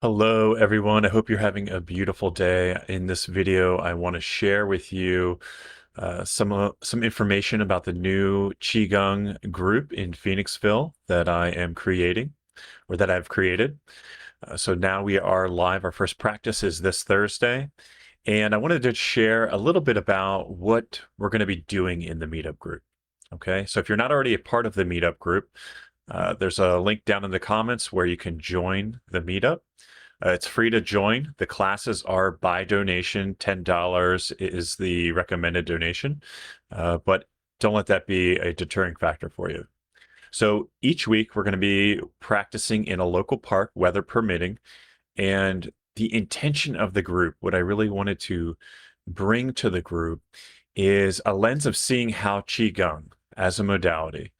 Hello, everyone. I hope you're having a beautiful day. In this video, I want to share with you some information about the new Qigong group in Phoenixville that I am creating, or that I've created. So now we are live. Our first practice is this Thursday, and I wanted to share a little bit about what we're going to be doing in the meetup group. Okay, so if you're not already a part of the meetup group, there's a link down in the comments where you can join the meetup. It's free to join. The classes are by donation. $10 is the recommended donation, but don't let that be a deterring factor for you. So each week we're going to be practicing in a local park, weather permitting, and the intention of the group, what I really wanted to bring to the group, is a lens of seeing how Qigong as a modality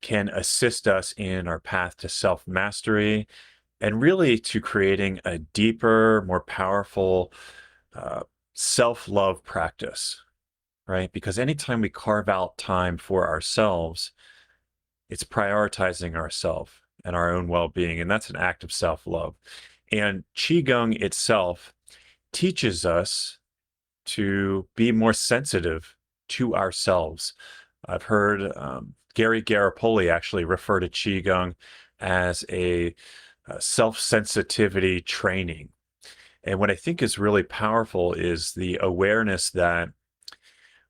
can assist us in our path to self-mastery and really to creating a deeper, more powerful uh, self-love practice, right? Because anytime we carve out time for ourselves, it's prioritizing ourselves and our own well-being, and that's an act of self-love. And Qigong itself teaches us to be more sensitive to ourselves. I've heard Gary Garipoli actually refer to Qigong as a self-sensitivity training. And what I think is really powerful is the awareness that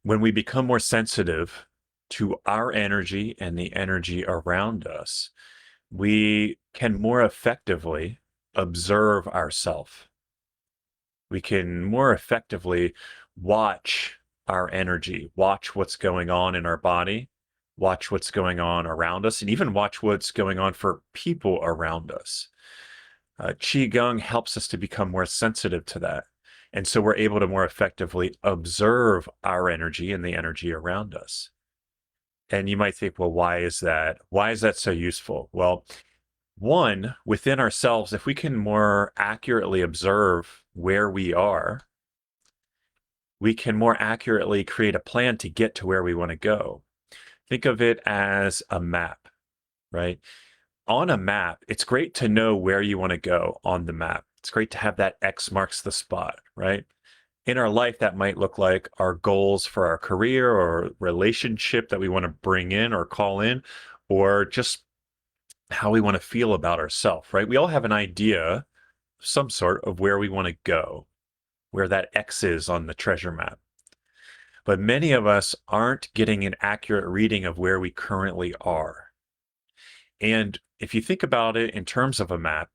when we become more sensitive to our energy and the energy around us, we can more effectively observe ourselves. We can more effectively watch our energy, watch what's going on in our body, watch what's going on around us, and even watch what's going on for people around us. Qigong helps us to become more sensitive to that. And so we're able to more effectively observe our energy and the energy around us. And you might think, well, why is that? Why is that so useful? Well, one, within ourselves, if we can more accurately observe where we are, we can more accurately create a plan to get to where we want to go. Think of it as a map, right? On a map, it's great to know where you want to go on the map. It's great to have that X marks the spot, right? In our life, that might look like our goals for our career or relationship that we want to bring in or call in, or just how we want to feel about ourselves, right? We all have an idea, some sort, of where we want to go, where that X is on the treasure map. But many of us aren't getting an accurate reading of where we currently are. And if you think about it in terms of a map,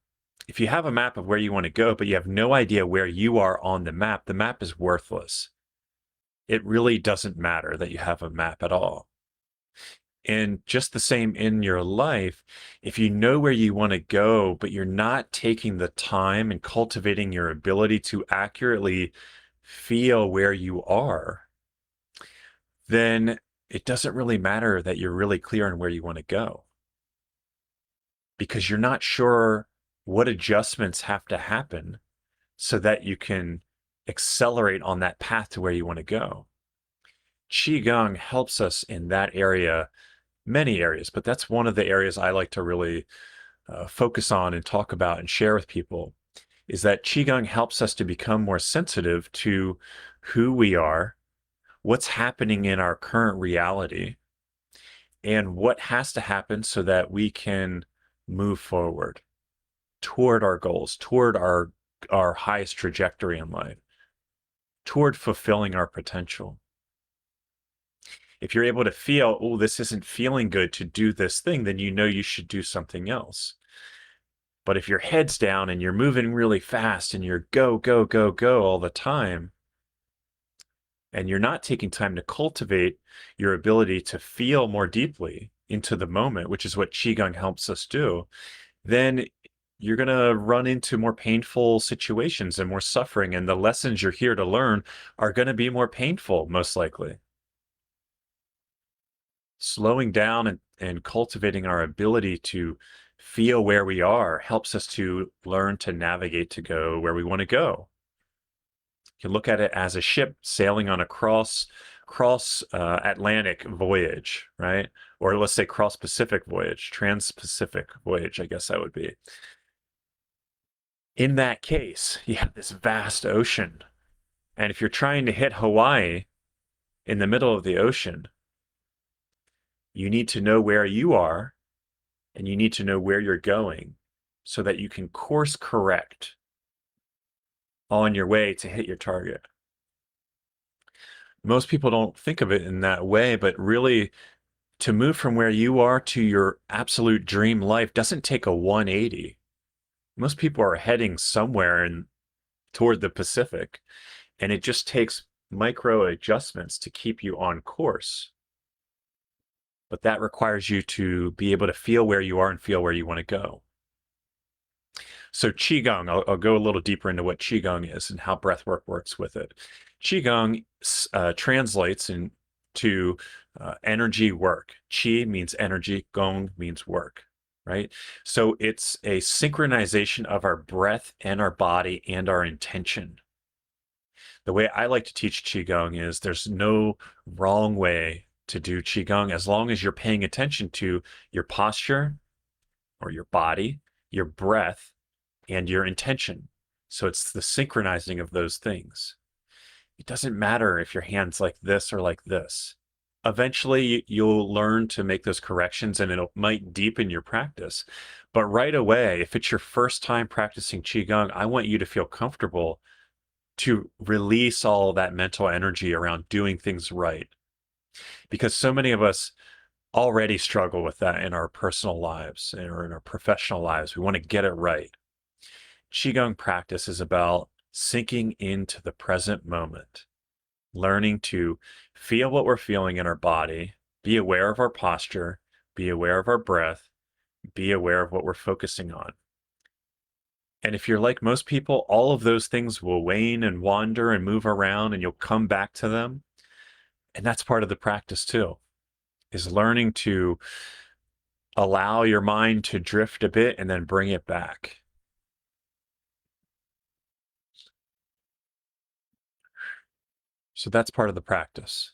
if you have a map of where you want to go, but you have no idea where you are on the map is worthless. It really doesn't matter that you have a map at all. And just the same in your life, if you know where you want to go, but you're not taking the time and cultivating your ability to accurately feel where you are, then it doesn't really matter that you're really clear on where you want to go because you're not sure what adjustments have to happen so that you can accelerate on that path to where you want to go. Qigong helps us in that area, many areas, but that's one of the areas I like to really focus on and talk about and share with people, is that Qigong helps us to become more sensitive to who we are, what's happening in our current reality, and what has to happen so that we can move forward toward our goals, toward our highest trajectory in life, toward fulfilling our potential. If you're able to feel, oh, this isn't feeling good to do this thing, then you know you should do something else. But if your head's down and you're moving really fast and you're go, go, go, go all the time, and you're not taking time to cultivate your ability to feel more deeply into the moment, which is what Qigong helps us do, then you're going to run into more painful situations and more suffering. And the lessons you're here to learn are going to be more painful, most likely. Slowing down and cultivating our ability to feel where we are helps us to learn to navigate to go where we want to go. You can look at it as a ship sailing on a cross Atlantic voyage, right? Or let's say cross Pacific voyage, trans Pacific voyage, I guess that would be. In that case, you have this vast ocean. And if you're trying to hit Hawaii in the middle of the ocean, you need to know where you are and you need to know where you're going so that you can course correct on your way to hit your target. Most people don't think of it in that way, but really to move from where you are to your absolute dream life doesn't take a 180. Most people are heading somewhere toward the Pacific, and it just takes micro adjustments to keep you on course. But that requires you to be able to feel where you are and feel where you want to go. So Qigong, I'll go a little deeper into what Qigong is and how breathwork works with it. Qigong translates into energy work. Qi means energy, gong means work, right? So it's a synchronization of our breath and our body and our intention. The way I like to teach Qigong is there's no wrong way to do Qigong as long as you're paying attention to your posture or your body, your breath, and your intention. So it's the synchronizing of those things. It doesn't matter if your hand's like this or like this. Eventually, you'll learn to make those corrections and it might deepen your practice. But right away, if it's your first time practicing Qigong, I want you to feel comfortable to release all that mental energy around doing things right. Because so many of us already struggle with that in our personal lives or in our professional lives. We want to get it right. Qigong practice is about sinking into the present moment, learning to feel what we're feeling in our body, be aware of our posture, be aware of our breath, be aware of what we're focusing on. And if you're like most people, all of those things will wane and wander and move around and you'll come back to them. And that's part of the practice too, is learning to allow your mind to drift a bit and then bring it back. So that's part of the practice.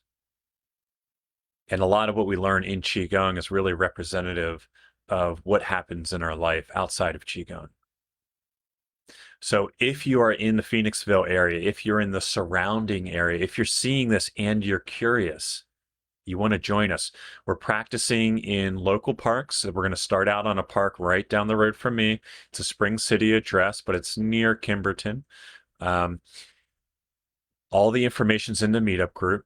And a lot of what we learn in Qigong is really representative of what happens in our life outside of Qigong. So if you are in the Phoenixville area, if you're in the surrounding area, if you're seeing this and you're curious, you want to join us. We're practicing in local parks. We're going to start out on a park right down the road from me. It's a Spring City address, but it's near Kimberton. All the information's in the meetup group.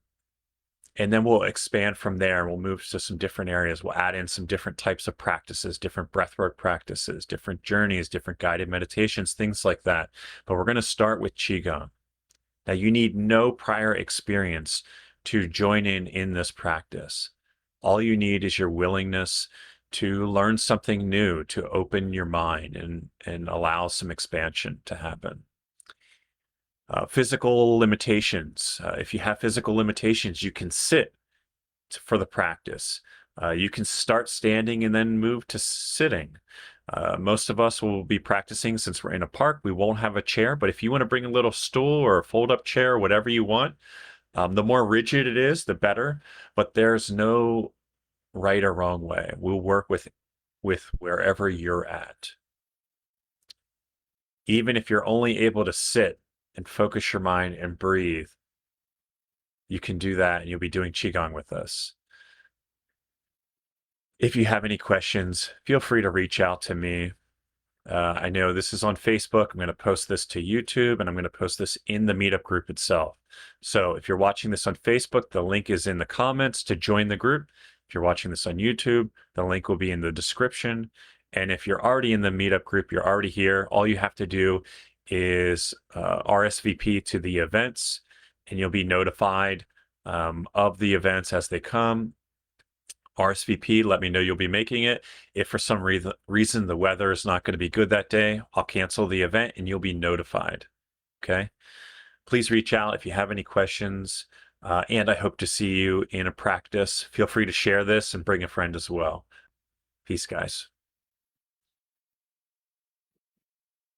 And then we'll expand from there. We'll move to some different areas. We'll add in some different types of practices, different breathwork practices, different journeys, different guided meditations, things like that. But we're going to start with Qigong. Now, you need no prior experience to join in this practice. All you need is your willingness to learn something new, to open your mind and allow some expansion to happen. Physical limitations. If you have physical limitations, you can sit for the practice. You can start standing and then move to sitting. Most of us will be practicing since we're in a park. We won't have a chair, but if you want to bring a little stool or a fold-up chair or whatever you want, the more rigid it is, the better. But there's no right or wrong way. We'll work with wherever you're at. Even if you're only able to sit and focus your mind and breathe, you can do that and you'll be doing Qigong with us. If you have any questions, feel free to reach out to me. I know this is on Facebook. I'm going to post this to YouTube and I'm going to post this in the meetup group itself. So if you're watching this on Facebook, the link is in the comments to join the group. If you're watching this on YouTube, the link will be in the description. And if you're already in the meetup group, you're already here, all you have to do is RSVP to the events and you'll be notified of the events as they come. RSVP, let me know you'll be making it. If for some reason the weather is not going to be good that day, I'll cancel the event and you'll be notified. Okay? Please reach out if you have any questions. And I hope to see you in a practice. Feel free to share this and bring a friend as well. Peace, guys.